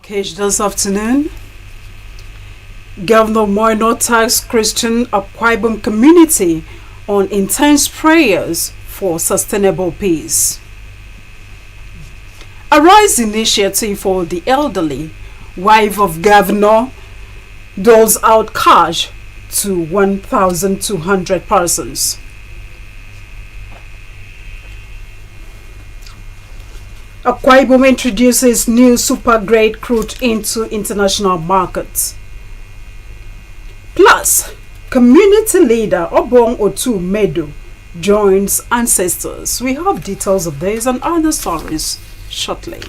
package this afternoon. Governor Moino tasked Christian Akwa Ibom community on intense prayers for sustainable peace. A Rise initiative for the elderly, wife of governor, doles out cash to 1,200 persons. Akwa Ibom introduces new super-grade crude into international markets. Plus, community leader Obong Otu Medu joins ancestors. We have details of this and other stories shortly.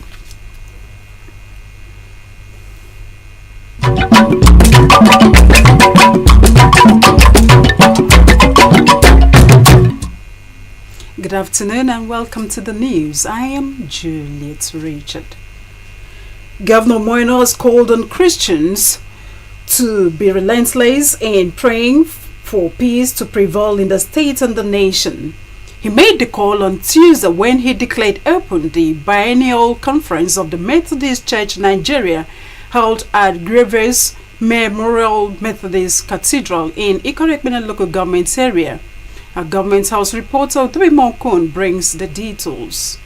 Good afternoon and welcome to the news. I am Juliet Richard. Governor Moino has called on Christians to be relentless in praying for peace to prevail in the state and the nation. He made the call on Tuesday when he declared open the biennial conference of the Methodist Church Nigeria held at Graves Memorial Methodist Cathedral in Ikorekpene local government area. Our Government House reporter Otobimokun brings the details.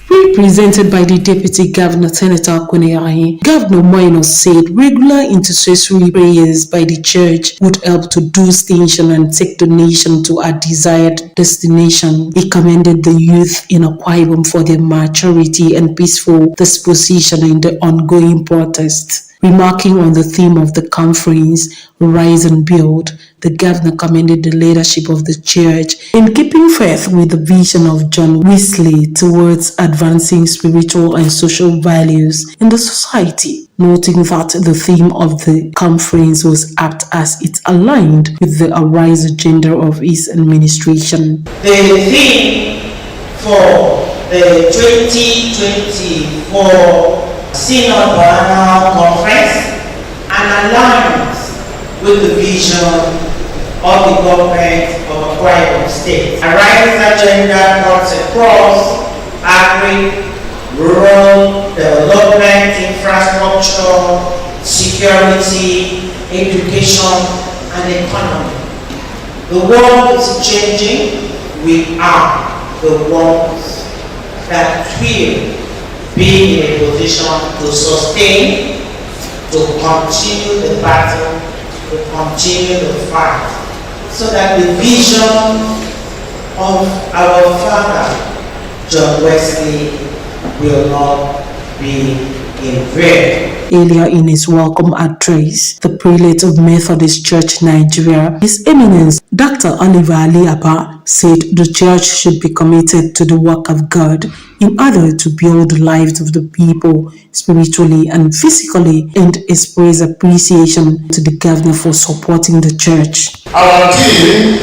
Represented by the Deputy Governor Senator Akweneyahi, Governor Moino said regular intercessory prayers by the church would help to do station and take the nation to a desired destination. He commended the youth in Akwa Ibom for their maturity and peaceful disposition in the ongoing protest. Remarking on the theme of the conference, Rise and Build, the governor commended the leadership of the church in keeping faith with the vision of John Wesley towards advancing spiritual and social values in the society, noting that the theme of the conference was apt as it aligned with the Arise agenda of his administration. The theme for the 2024 Synod Biennial Conference and aligns with the vision of the government of Akwa Ibom State. Arise agenda cuts across agri, rural development, infrastructure, security, education, and economy. The world is changing. We are the ones that will be in a position to sustain, to continue the battle, to continue the fight, so that the vision of our father, John Wesley, will not be in vain. Earlier in his welcome address, the prelate of Methodist Church Nigeria, His Eminence Dr. Oliver Ali Abba, said the church should be committed to the work of God in order to build the lives of the people spiritually and physically, and express appreciation to the governor for supporting the church. Our team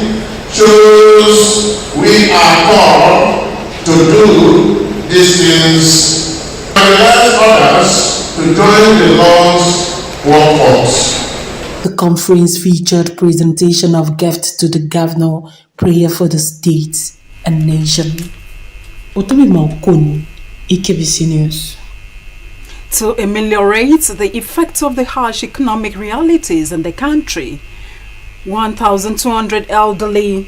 shows we are called to do these things and let others to join the Lord's workforce. The conference featured presentation of gifts to the governor, prayer for the state and nation. Otobimokun, AKBC News. To ameliorate the effects of the harsh economic realities in the country, 1,200 elderly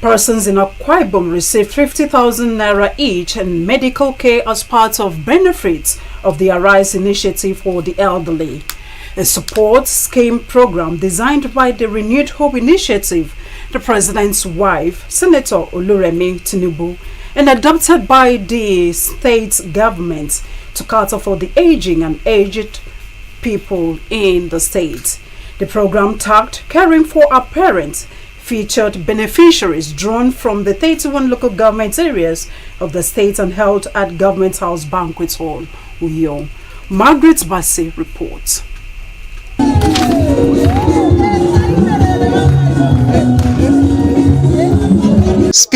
persons in Akwa Ibom received 50,000 naira each in medical care as part of benefits of the Arise initiative for the elderly, a support scheme program designed by the Renewed Hope Initiative, the President's wife, Senator Oluremi Tinubu, and adopted by the state government to cater for the aging and aged people in the state. The program tagged Caring for Our Parents featured beneficiaries drawn from the 31 local government areas of the state and held at Government House Banquet Hall, Uyo. Margaret Bassey reports.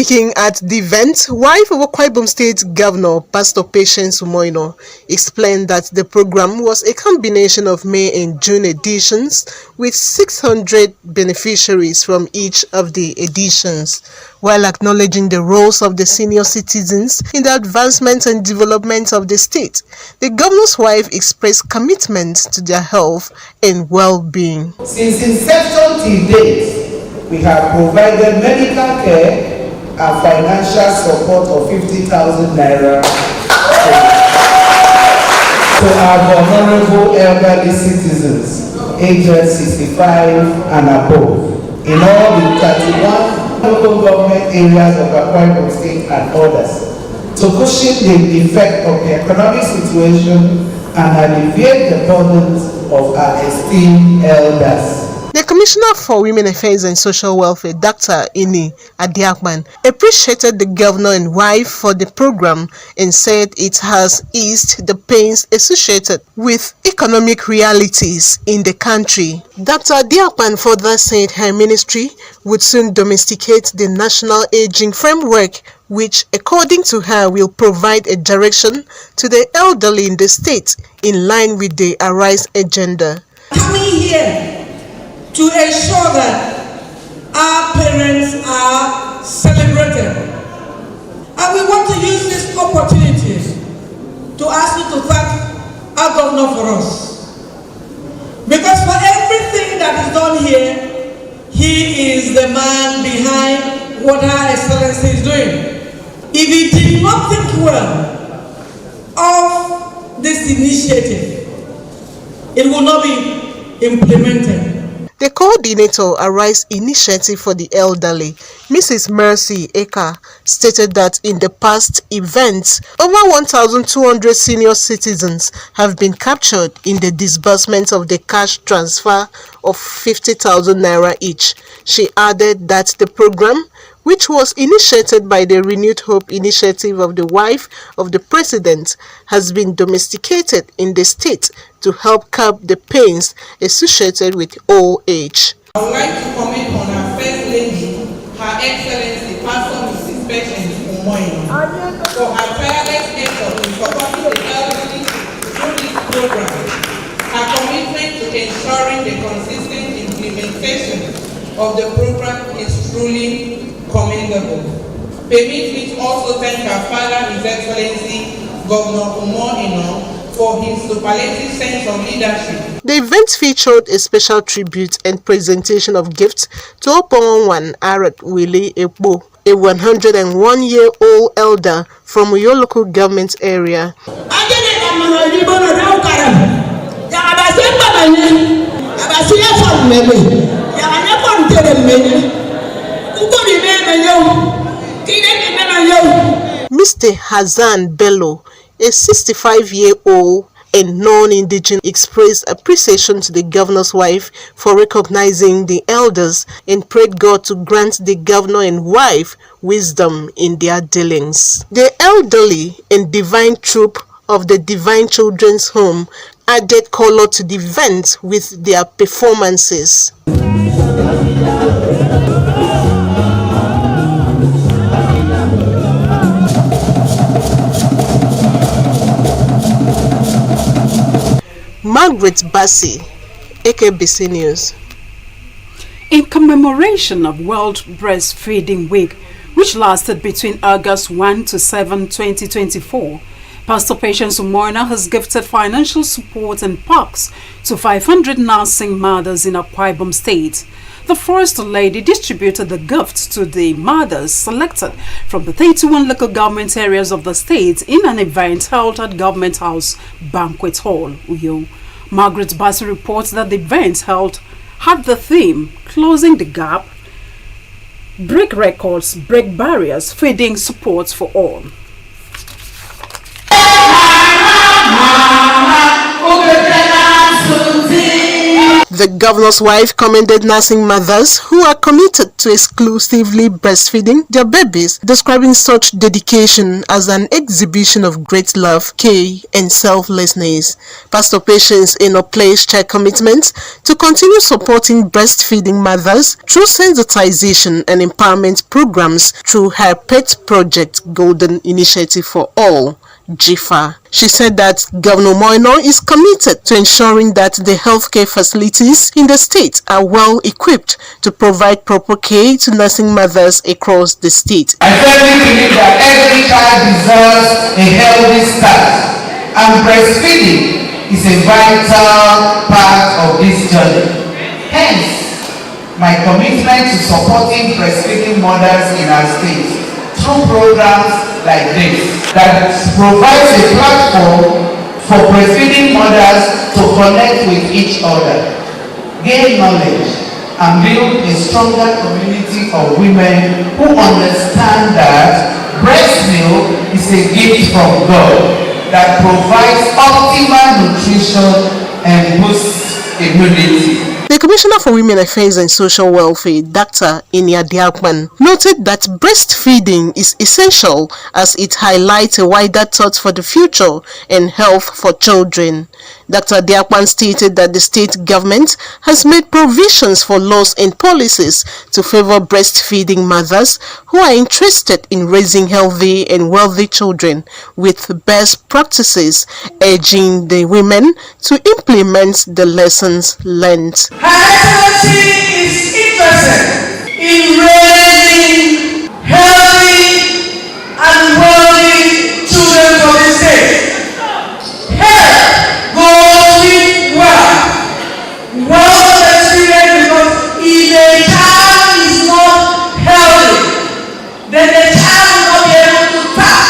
Speaking at the event, wife of Akwa Ibom State Governor, Pastor Patience Umoino, explained that the program was a combination of May and June editions with 600 beneficiaries from each of the editions, while acknowledging the roles of the senior citizens in the advancement and development of the state. The governor's wife expressed commitment to their health and well-being. Since inception till date, we have provided medical care and financial support of 50,000 naira to our vulnerable elderly citizens aged 65 and above in all the 31 local government areas of Akwa Ibom State and others to cushion the effect of the economic situation and alleviate the burdens of our esteemed elders. The Commissioner for Women Affairs and Social Welfare, Dr. Ini Adiakman, appreciated the governor and wife for the program and said it has eased the pains associated with economic realities in the country. Dr. Adiakman further said her ministry would soon domesticate the National Aging Framework, which, according to her, will provide a direction to the elderly in the state in line with the Arise agenda. Coming here to ensure that our parents are celebrated. And we want to use this opportunity to ask you to thank our governor for us. Because for everything that is done here, he is the man behind what Her Excellency is doing. If he did not think well of this initiative, it will not be implemented. The coordinator Arise Initiative for the Elderly, Mrs. Mercy Eka, stated that in the past events, over 1,200 senior citizens have been captured in the disbursement of the cash transfer of 50,000 naira each. She added that the program, which was initiated by the Renewed Hope initiative of the wife of the president, has been domesticated in the state to help curb the pains associated with old age. I would like to comment on our First Lady, Her Excellency, Pastor Mrs. Patience Umoino, for her tireless effort in supporting the elderly through this program. Her commitment to ensuring the consistent implementation of the program is truly commendable. Permit me to also thank our father, His Excellency, Governor Umoino, for his superlative sense of leadership. The event featured a special tribute and presentation of gifts to Opongwan Arat Willie Ekbo, a 101-year-old elder from Uyo local government area. Mr. Hazan Bello, a 65-year-old and non-indigenous, expressed appreciation to the governor's wife for recognizing the elders and prayed God to grant the governor and wife wisdom in their dealings. The elderly and divine troupe of the Divine Children's Home added color to the event with their performances. Margaret Bassi, AKBC News. In commemoration of World Breastfeeding Week, which lasted between August 1 to 7, 2024, Pastor Patience Umoina has gifted financial support and packs to 500 nursing mothers in Akwa Ibom State. The First Lady distributed the gifts to the mothers selected from the 31 local government areas of the state in an event held at Government House Banquet Hall, Uyo. Margaret Bassi reports that the event held had the theme Closing the Gap, Break Records, Break Barriers, Feeding Support for All. The governor's wife commended nursing mothers who are committed to exclusively breastfeeding their babies, describing such dedication as an exhibition of great love, care, and selflessness. Pastor Patience Eno placed her commitment to continue supporting breastfeeding mothers through sensitization and empowerment programs through her pet project Golden Initiative for All, GIFA. She said that Governor Moino is committed to ensuring that the healthcare facilities in the state are well equipped to provide proper care to nursing mothers across the state. I firmly believe that every child deserves a healthy start, and breastfeeding is a vital part of this journey. Hence, my commitment to supporting breastfeeding mothers in our state through programs like this that provides a platform for breastfeeding mothers to connect with each other, gain knowledge, and build a stronger community of women who understand that breast milk is a gift from God that provides optimal nutrition and boosts immunity. The Commissioner for Women Affairs and Social Welfare, Dr. Inia Diakman, noted that breastfeeding is essential as it highlights a wider thought for the future and health for children. Dr. Diakman stated that the state government has made provisions for laws and policies to favor breastfeeding mothers who are interested in raising healthy and wealthy children with best practices, urging the women to implement the lessons learned. Her Excellency is interested in raising healthy and wealthy children for the state. Health goes with wealth. Wealth experience, because if a child is not healthy, then the child will not be able to tap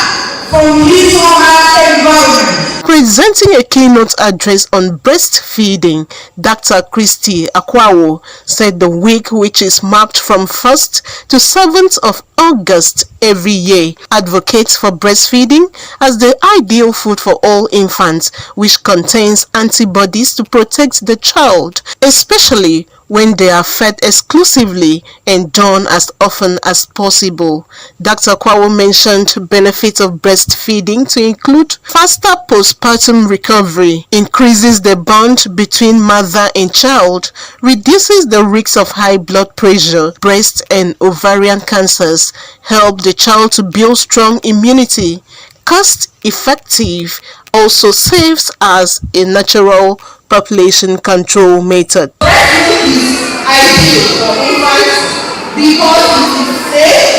from his or her environment. Presenting a keynote address on breastfeeding, Dr. Christy Akwawo said the week, which is marked from 1st to 7th of August every year, advocates for breastfeeding as the ideal food for all infants, which contains antibodies to protect the child, especially when they are fed exclusively and done as often as possible. Dr. Kwawo mentioned benefits of breastfeeding to include faster postpartum recovery, increases the bond between mother and child, reduces the risk of high blood pressure, breast and ovarian cancers, help the child to build strong immunity, cost effective, also serves as a natural population control method. Breastfeeding is ideal for infants because it is safe,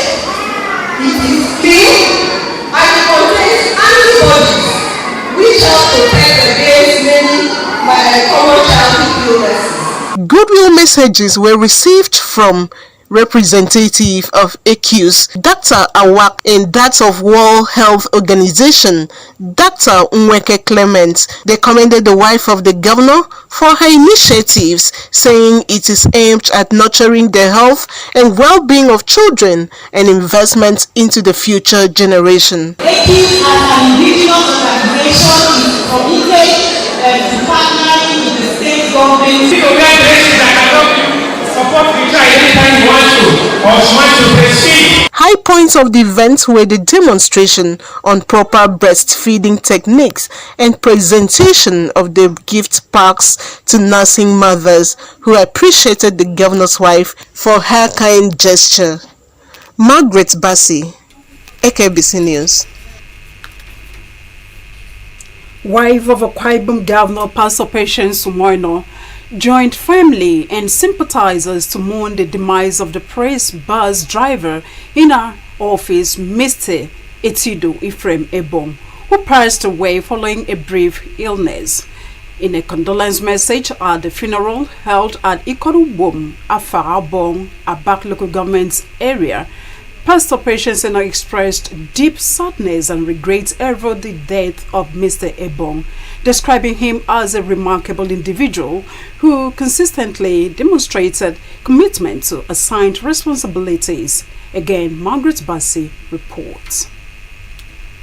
it is clean, and it contains antibodies which help protect against many common childhood illnesses. Goodwill messages were received from representative of ACUS, Dr. Awak, and that of World Health Organization, Dr. Nweke Clement. They commended the wife of the governor for her initiatives, saying it is aimed at nurturing the health and well-being of children and investment into the future generation. ACUS as an indigenous organization is committed to partnering with the state government. High points of the event were the demonstration on proper breastfeeding techniques and presentation of the gift packs to nursing mothers who appreciated the governor's wife for her kind gesture. Margaret Bassi, AKBC News. Wife of Akwa Ibom Governor Pastor Patience Moino joined family and sympathizers to mourn the demise of the praise bus driver in her office, Mr. Etido Ephraim Ebom, who passed away following a brief illness. In a condolence message at the funeral held at Ikorubom, Afarabong, Abak local government area, Pastor Patience expressed deep sadness and regrets over the death of Mr. Ebong, describing him as a remarkable individual who consistently demonstrated commitment to assigned responsibilities. Again, Margaret Bassi reports.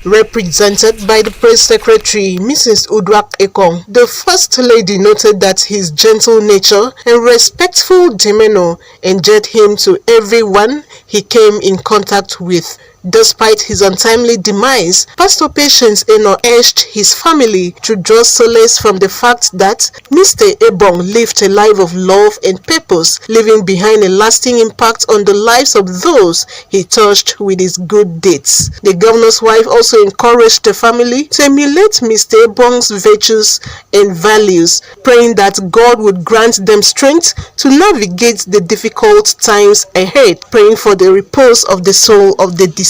Represented by the press secretary, Mrs. Udwak Ekong, the First Lady noted that his gentle nature and respectful demeanor endeared him to everyone he came in contact with. Despite his untimely demise, Pastor Patience Eno urged his family to draw solace from the fact that Mr. Ebong lived a life of love and purpose, leaving behind a lasting impact on the lives of those he touched with his good deeds. The governor's wife also encouraged the family to emulate Mr. Ebong's virtues and values, praying that God would grant them strength to navigate the difficult times ahead, praying for the repose of the soul of the deceased.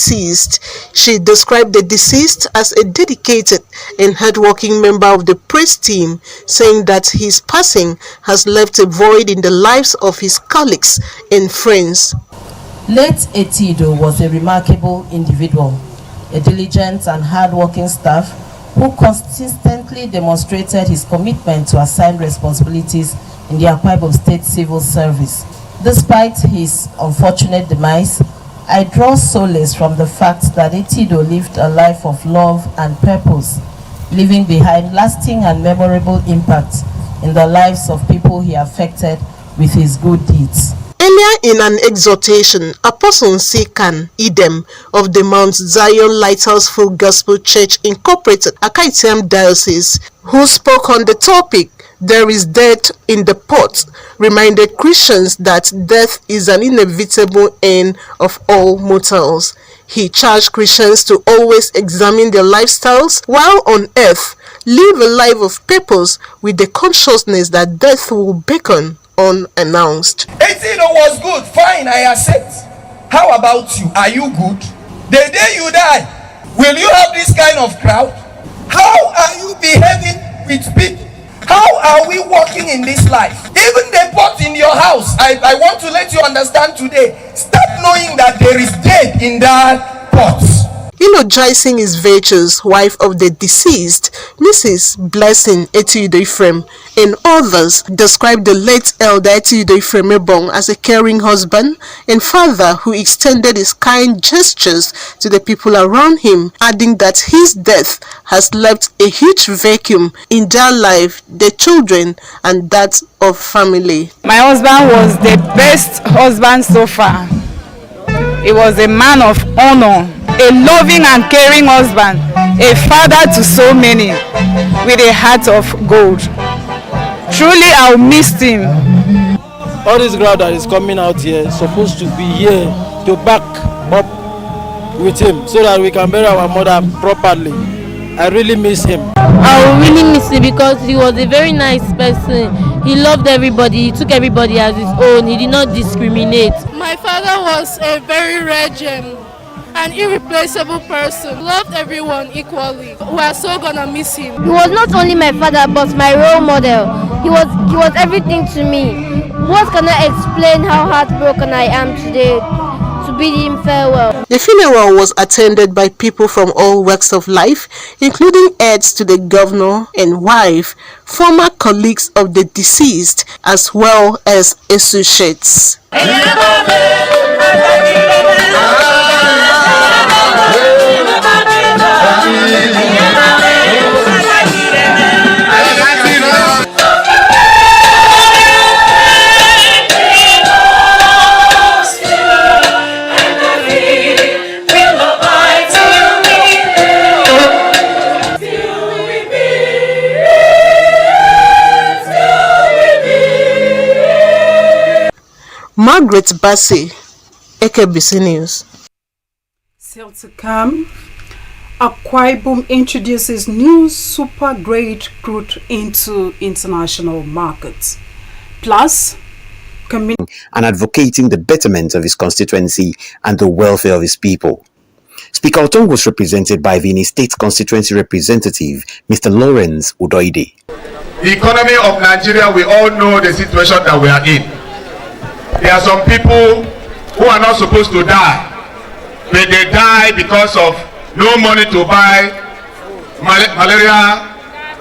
She described the deceased as a dedicated and hardworking member of the praise team, saying that his passing has left a void in the lives of his colleagues and friends. Late Etido was a remarkable individual, a diligent and hardworking staff who consistently demonstrated his commitment to assigned responsibilities in the Akwa Ibom State Civil Service. Despite his unfortunate demise, I draw solace from the fact that Etido lived a life of love and purpose, leaving behind lasting and memorable impacts in the lives of people he affected with his good deeds. Earlier in an exhortation, Apostle Nsikan Idem of the Mount Zion Lighthouse Full Gospel Church Incorporated, Akaitiam Diocese, who spoke on the topic, "There is death in the pot," reminded Christians that death is an inevitable end of all mortals. He charged Christians to always examine their lifestyles while on earth, live a life of purpose with the consciousness that death will beckon unannounced. 18 was good, fine, I accept. How about you? Are you good? The day you die, will you have this kind of crowd? How are you behaving with people? How are we walking in this life? Even the pot in your house, I want to let you understand today, start knowing that there is death in that pot. Eulogizing his virtues, wife of the deceased, Mrs. Blessing Etido Ephraim, and others described the late elder Etido Ephraim Ebong as a caring husband and father who extended his kind gestures to the people around him, adding that his death has left a huge vacuum in their life, their children, and that of family. My husband was the best husband so far. He was a man of honor, a loving and caring husband, a father to so many, with a heart of gold. Truly, I'll miss him. All this crowd that is coming out here is supposed to be here to back up with him so that we can bury our mother properly. I really miss him. I will really miss him because he was a very nice person. He loved everybody. He took everybody as his own. He did not discriminate. My father was a very rare gem, an irreplaceable person. Loved everyone equally. We are so gonna miss him. He was not only my father but my role model. He was everything to me. What can I explain how heartbroken I am today to bid him farewell? The funeral was attended by people from all walks of life, including aides to the governor and wife, former colleagues of the deceased, as well as associates. Margaret Bassey, AKBC News. Still to come, Akwa Ibom introduces new super grade crude into international markets. Plus, and advocating the betterment of his constituency and the welfare of his people. Speaker Otong was represented by Vini State constituency representative, Mr. Lawrence Udoide. The economy of Nigeria, we all know the situation that we are in. There are some people who are not supposed to die, but they die because of no money to buy malaria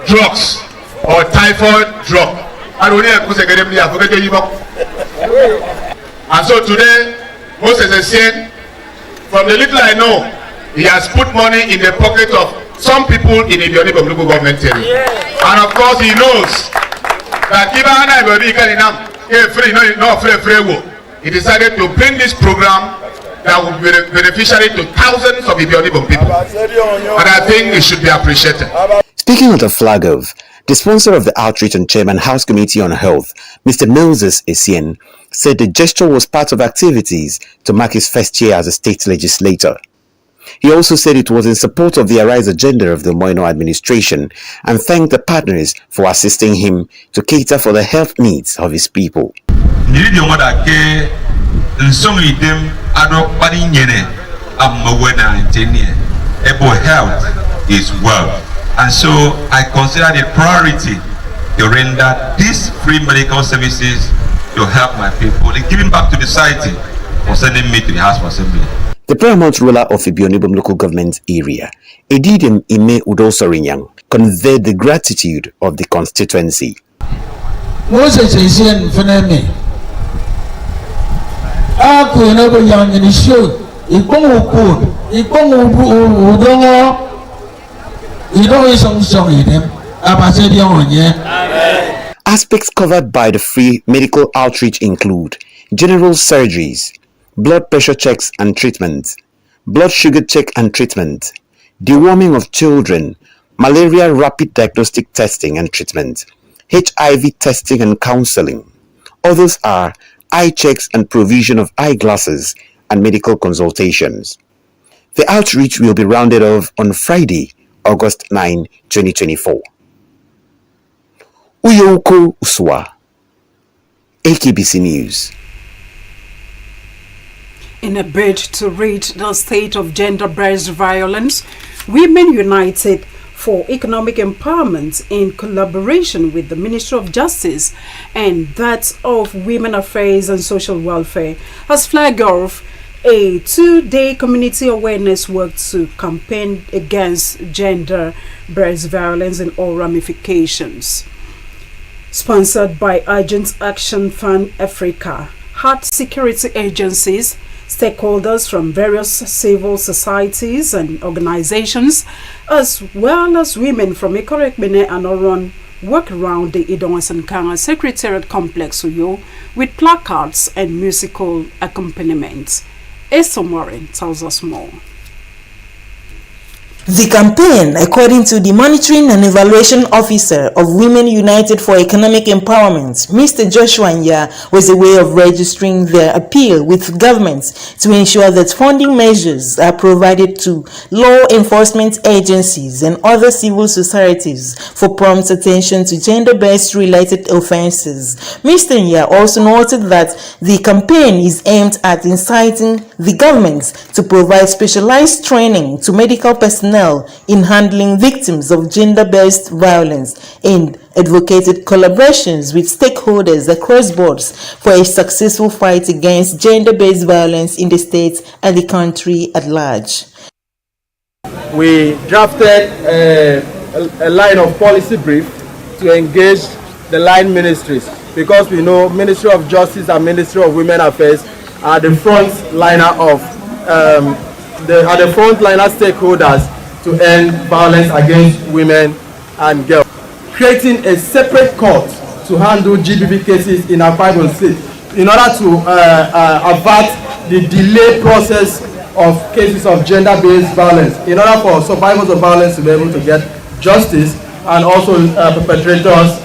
drugs or typhoid drug. And so today, most as I said, from the little I know, he has put money in the pocket of some people in the local government area. And of course, he knows that he decided to bring this program that will be beneficiary to thousands of Ibionibon people. And I think it should be appreciated. Speaking of the flag off, the sponsor of the outreach and chairman House Committee on Health, Mr. Moses Essien, said the gesture was part of activities to mark his first year as a state legislator. He also said it was in support of the Arise agenda of the Moino administration and thanked the partners for assisting him to cater for the health needs of his people. Health is wealth, and so I consider it a priority to render these free medical services to help my people and giving back to the society for sending me to the House of Assembly. The paramount ruler of Ibionibon local government area, Edidim Ime Udosorinyang, conveyed the gratitude of the constituency. Moses Essien Fenemi, Aku Nobo Yang in the show, Ipongo, Udongo, Aspects covered by the free medical outreach include general surgeries, blood pressure checks and treatment, blood sugar check and treatment, deworming of children, malaria rapid diagnostic testing and treatment, HIV testing and counseling. Others are eye checks and provision of eyeglasses and medical consultations. The outreach will be rounded off on Friday, August 9, 2024. Uyoko Uswa, AKBC News. In a bid to rid the state of gender-based violence, Women United for Economic Empowerment, in collaboration with the Ministry of Justice and that of Women Affairs and Social Welfare, has flagged off a 2-day community awareness work to campaign against gender-based violence and all ramifications. Sponsored by Urgent Action Fund Africa, heart security agencies, stakeholders from various civil societies and organizations, as well as women from Ikorekmene and Oron, work around the Idongas Kanga Secretariat Complex Uyo with placards and musical accompaniment. Esther Morin tells us more. The campaign, according to the Monitoring and Evaluation Officer of Women United for Economic Empowerment, Mr. Joshua Nya, was a way of registering their appeal with governments to ensure that funding measures are provided to law enforcement agencies and other civil societies for prompt attention to gender-based related offenses. Mr. Nya also noted that the campaign is aimed at inciting the governments to provide specialized training to medical personnel in handling victims of gender-based violence and advocated collaborations with stakeholders across borders for a successful fight against gender-based violence in the state and the country at large. We drafted a line of policy brief to engage the line ministries, because we know Ministry of Justice and Ministry of Women Affairs are the frontliner of the frontliner stakeholders to end violence against women and girls. Creating a separate court to handle GBV cases in our Bible state in order to avert the delay process of cases of gender-based violence, in order for survivors of violence to be able to get justice and also perpetrators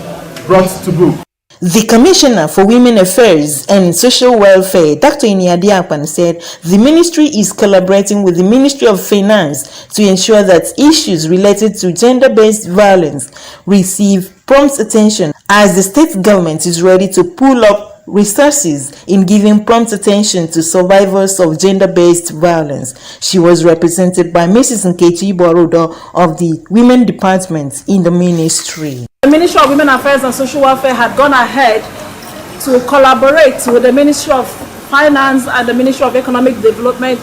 brought to book. The Commissioner for Women Affairs and Social Welfare, Dr. Iniadiapan, said the ministry is collaborating with the Ministry of Finance to ensure that issues related to gender-based violence receive prompt attention, as the state government is ready to pull up resources in giving prompt attention to survivors of gender-based violence. She was represented by Mrs. Nkechi Borudo of the Women Department in the ministry. The Ministry of Women Affairs and Social Welfare had gone ahead to collaborate with the Ministry of Finance and the Ministry of Economic Development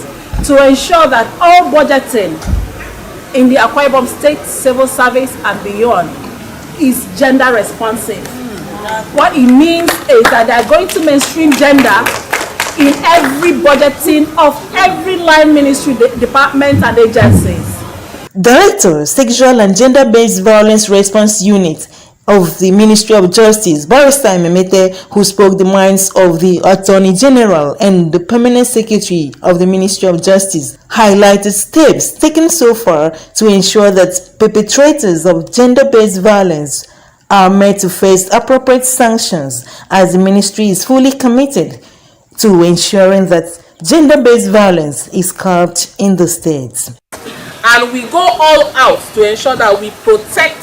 to ensure that all budgeting in the Akwa Ibom State Civil Service and beyond is gender responsive. What it means is that they are going to mainstream gender in every budgeting of every line ministry, department and agencies. Director, Sexual and Gender-Based Violence Response Unit of the Ministry of Justice, Barrister Memete, who spoke the minds of the Attorney General and the Permanent Secretary of the Ministry of Justice, highlighted steps taken so far to ensure that perpetrators of gender-based violence are made to face appropriate sanctions, as the ministry is fully committed to ensuring that gender-based violence is curbed in the state. And we go all out to ensure that we protect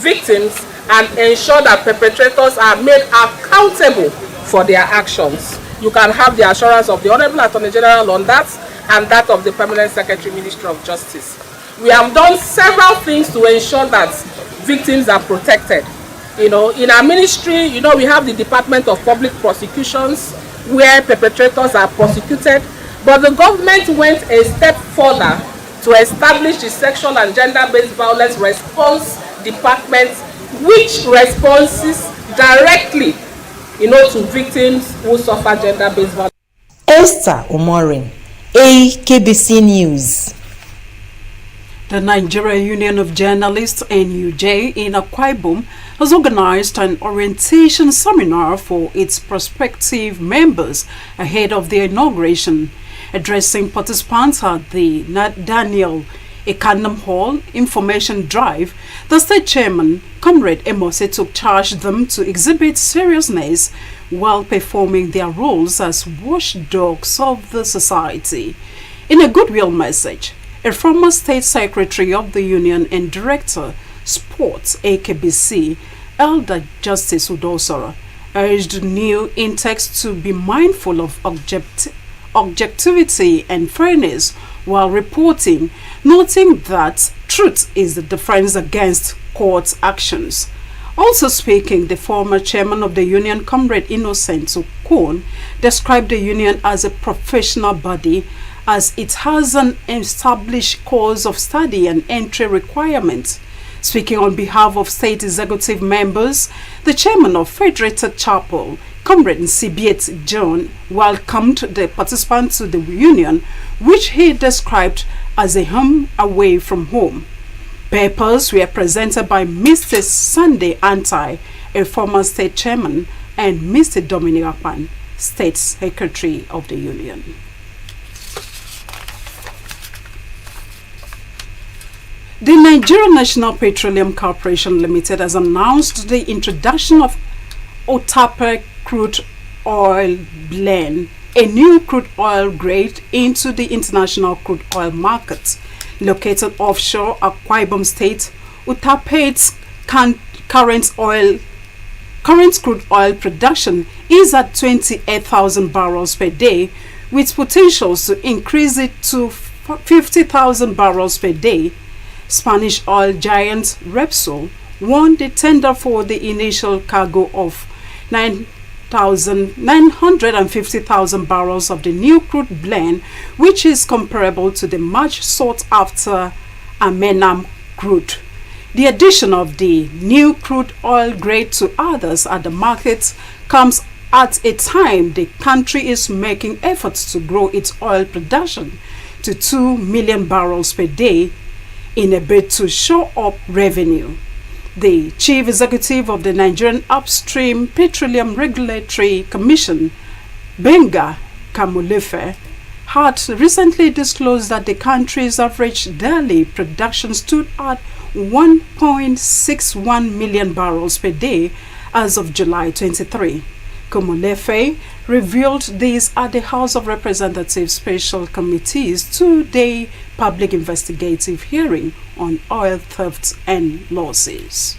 victims and ensure that perpetrators are made accountable for their actions. You can have the assurance of the Honorable Attorney General on that, and that of the Permanent Secretary, Ministry of Justice. We have done several things to ensure that victims are protected. In our ministry, we have the Department of Public Prosecutions, where perpetrators are prosecuted, but the government went a step further to establish the Sexual and Gender-Based Violence Response Department, which responds directly, to victims who suffer gender-based violence. Esther Omorin, AKBC News. The Nigeria Union of Journalists, NUJ, in Akwa Ibom has organized an orientation seminar for its prospective members ahead of the inauguration. Addressing participants at the Daniel Ekanam Hall Information Drive, the state chairman, Comrade Emose, took charge them to exhibit seriousness while performing their roles as watchdogs of the society. In a goodwill message, a former state secretary of the union and director, Sports, AKBC, Elder Justice Udosora, urged new intakes to be mindful of objectivity and fairness while reporting, noting that truth is the defense against court actions. Also speaking, the former chairman of the union, Comrade Innocent Okon, described the union as a professional body as it has an established course of study and entry requirements. Speaking on behalf of state executive members, the chairman of Federated Chapel, Comrade Nsibiet John, welcomed the participants to the union, which he described as a home away from home. Papers were presented by Mr. Sunday Antai, a former state chairman, and Mr. Dominic Apan, state secretary of the union. The Nigerian National Petroleum Corporation Limited has announced the introduction of Otape crude oil blend, a new crude oil grade, into the international crude oil market. Located offshore Akwa Ibom State, Otape's current crude oil production is at 28,000 barrels per day, with potentials to increase it to 50,000 barrels per day. Spanish oil giant Repsol won the tender for the initial cargo of 950,000 barrels of the new crude blend, which is comparable to the much sought after Amenam crude. The addition of the new crude oil grade to others at the market comes at a time the country is making efforts to grow its oil production to 2 million barrels per day in a bid to shore up revenue. The chief executive of the Nigerian Upstream Petroleum Regulatory Commission, Benga Kamulefe, had recently disclosed that the country's average daily production stood at 1.61 million barrels per day as of July 23. Kamulefe revealed this at the House of Representatives Special Committee's two-day public investigative hearing on oil thefts and losses.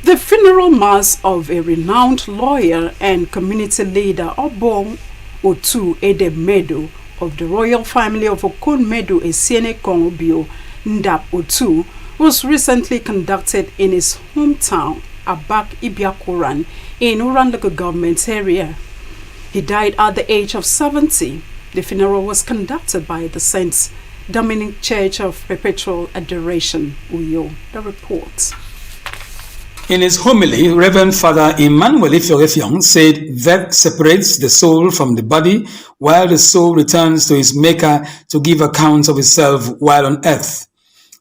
The funeral mass of a renowned lawyer and community leader, Obong Otu Edemedo, of the royal family of Okonmedu Esiene Kongobio Ndap Otu, was recently conducted in his hometown, Abak Ibiakoran, in Uran local government area. He died at the age of 70. The funeral was conducted by the St. Dominic Church of Perpetual Adoration, Uyo. The report. In his homily, Reverend Father Emmanuel Ifyorefyong said death separates the soul from the body, while the soul returns to his maker to give account of itself while on earth.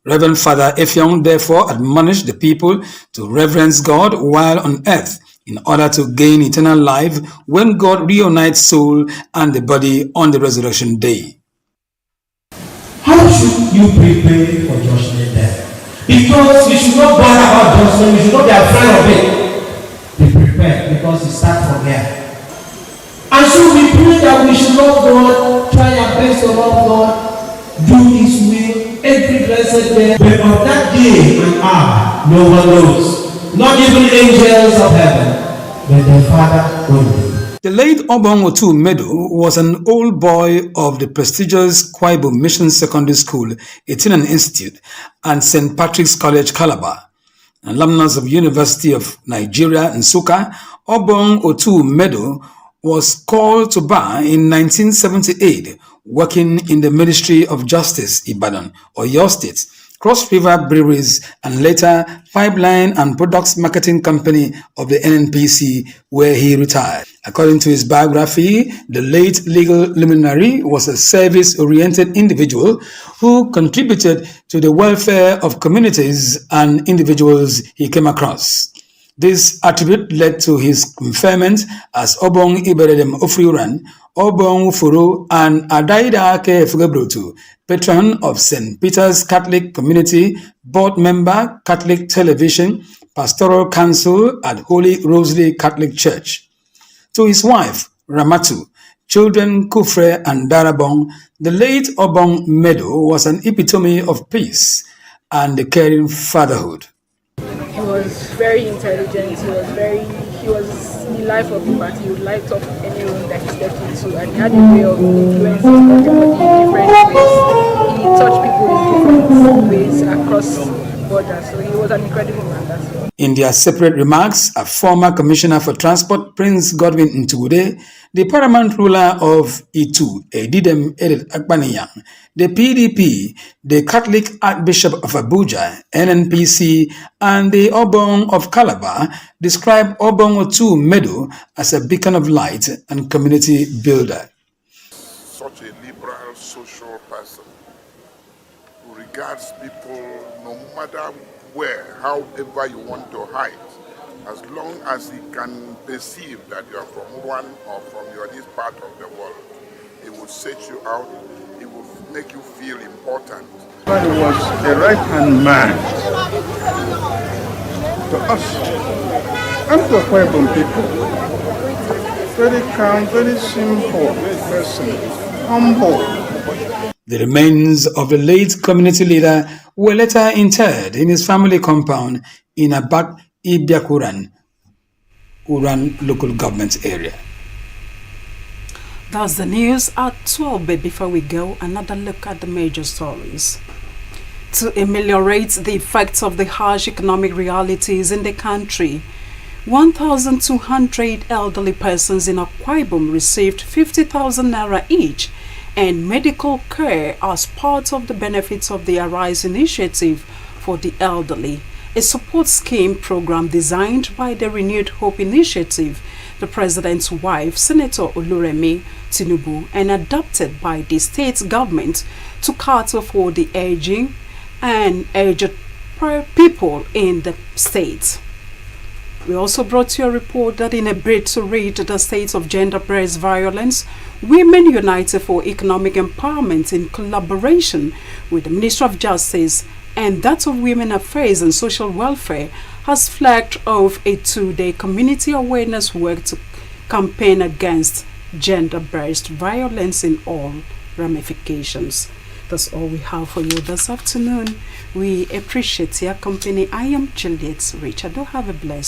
Reverend Father Efyong therefore admonished the people to reverence God while on earth in order to gain eternal life when God reunites soul and the body on the resurrection day. How should you prepare for judgment day? Because you should not bother about judgment, you should not be afraid of it. Be prepared because it starts from here. And so we pray that we should love God, try our best to love God, do His will every blessed day. But on that day and hour, no one knows, not even angels of heaven, but the Father only. The late Obong Otu Medo was an old boy of the prestigious Kwaibo Mission Secondary School, Etinan Institute, and St. Patrick's College, Calabar. An alumnus of University of Nigeria, Nsukka, Obong Otu Medo was called to bar in 1978, working in the Ministry of Justice, Ibadan, Oyo State, Cross River Breweries, and later Pipeline and Products Marketing Company of the NNPC, where he retired. According to his biography, the late legal luminary was a service-oriented individual who contributed to the welfare of communities and individuals he came across. This attribute led to his conferment as Obong Iberedem Ofriuran, Obong Ufuru, and Adaida Ake Fugebrutu, patron of St. Peter's Catholic Community, board member, Catholic Television, Pastoral Council at Holy Rosary Catholic Church. To his wife, Ramatu, children Kufre and Darabong, the late Obong Medo was an epitome of peace and caring fatherhood. He was very intelligent, he was the life of the party. He would light up any room that he stepped into, and he had a way of influencing everybody in different ways. He touched people in different ways across borders, so he was an incredible man, that's all. In their separate remarks, a former Commissioner for Transport, Prince Godwin Ntugude, the paramount ruler of Itu, Edidem Edith Akpaniyang, the PDP, the Catholic Archbishop of Abuja, NNPC, and the Obong of Calabar described Obong Otu Medo as a beacon of light and community builder. Such a liberal social person who regards people no matter where, however you want to hide, as long as he can perceive that you are from one or from this part of the world, he will set you out, he will make you feel important. But he was a right-hand man to us and to Kwebon people. Very calm, very simple person, humble. The remains of the late community leader were later interred in his family compound in Abak Ibiakuran, Uran local government area. That's the news at 12, but before we go, another look at the major stories. To ameliorate the effects of the harsh economic realities in the country, 1,200 elderly persons in Akwa Ibom received 50,000 naira each and medical care as part of the benefits of the Arise initiative for the elderly, a support scheme program designed by the Renewed Hope Initiative, the President's wife, Senator Oluremi Tinubu, and adopted by the state government to cater for the aging and aged people in the state. We also brought you a report that in a bid to rid the state of gender-based violence, Women United for Economic Empowerment, in collaboration with the Ministry of Justice and that of Women Affairs and Social Welfare, has flagged off a 2-day community awareness work to campaign against gender-based violence in all ramifications. That's all we have for you this afternoon. We appreciate your company. I am Juliet Richard. Do have a blessed